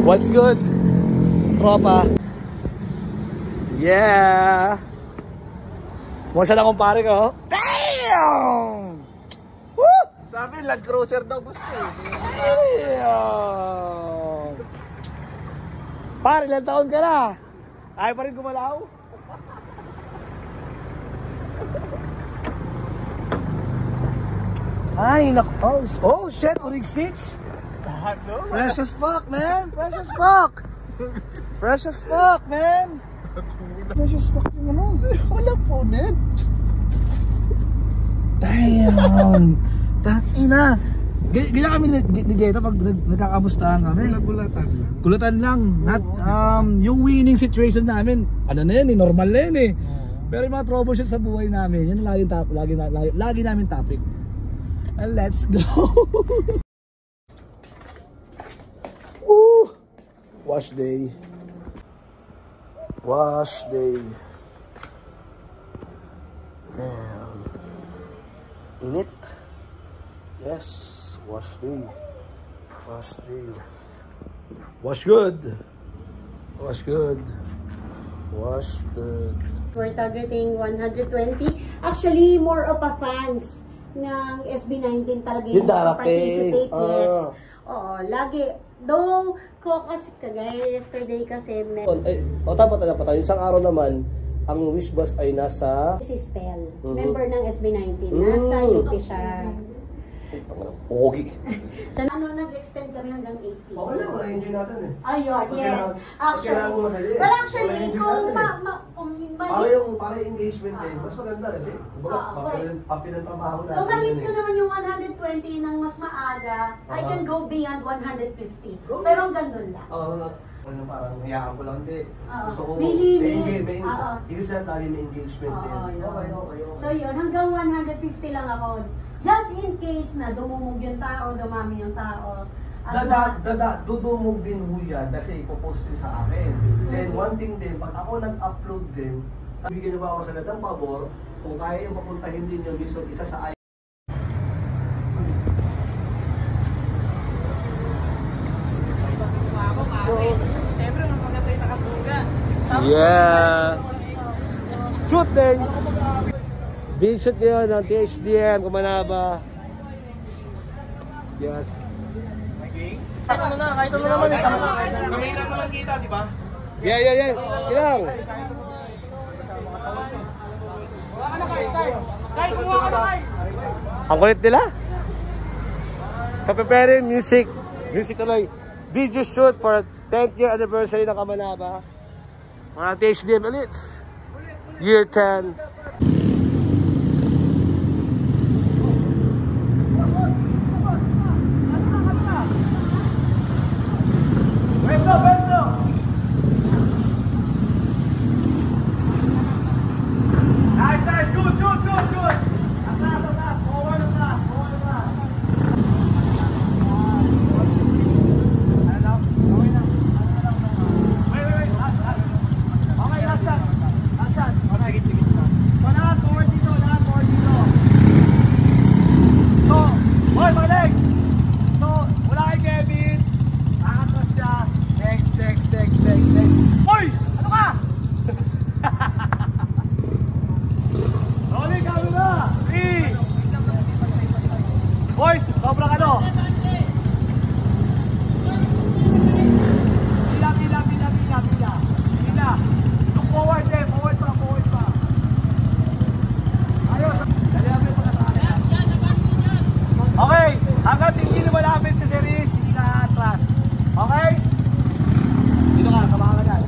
What's good? Tropa. Yeah! Mukha siya na kumpare ko. Damn! Woo! Sabi, Land Cruiser daw gusto eh. Damn! Pare, ilang taon ka na? Ayaw pa rin gumalaw? Ay, oh shit, Urig 6. Fresh as fuck, man. Fresh as fuck. Fresh as fuck, man. Fresh as fuck yung ano. Wala po, net. Damn. Tangina. Ganyan kami ni Jetta pag nagkakamustahan kami. Kulatan lang. Kulatan lang. Not, yung winning situation namin, ano na yun eh, normal na yun eh. Pero yung mga troubleshoot sa buhay namin, yun ang lagi namin topic. And let's go. Woo! Wash day. Wash day. Damn. Init. Yes. Wash day. Wash day. Wash good. Wash good. Wash good. We're targeting 120. Actually, more of a fans ng SB19 talaga yung participate. Yes. Oo, lagi. Though, kasi kagaya yesterday kasi tama tayo. Isang araw naman, ang wish bus ay nasa si Stel, member ng SB19. Nasa UP siya. Pogi. So, nag-extend kami hanggang 18. Okay lang, wala enjoy natin eh. Ayun, yes. Actually, kung para engagement din, mas maganda kasi pati ng trabaho natin. Kung mahit ko naman yung 120 ng mas maaga, I can go beyond 150. Pero hanggang doon lang. Parang hayaan ko lang din. Gusto ko may engagement din. So yun, hanggang 150 lang ako. Just in case na dumumog yung tao, dumami yung tao. Dudumog din ho yan kasi ipopost yun sa akin. Then one thing din, pag ako nag-upload din, bigyan na ba ako sa gandang pabor, kung kaya yung papuntahin din yung mismo isa sa yeah! Shoot din! Binshoot yun ng THDM, Kamanaba. Yes. Kahit ano naman eh. Kamailan naman kita, di ba? Yeah. Kilang! Ang kulit nila? So preparing music tuloy. Video shoot for 10th year anniversary ng Kamanaba. Mga THDM Elites. Year 10. Boys, sobrang ano? Pila. Look forward din, forward pa. Ayos. Dali mo pagkataanan. Okay, hanggang hindi na malapit sa series, hindi ka atras. Okay? Dito ka, samahan ka dyan.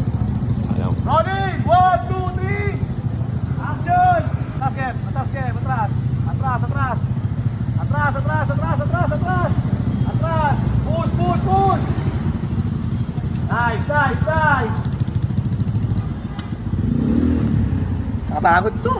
Rolling! 1, 2, 3! Action! Atras. Atras! Push! Nice! Nakapagod to!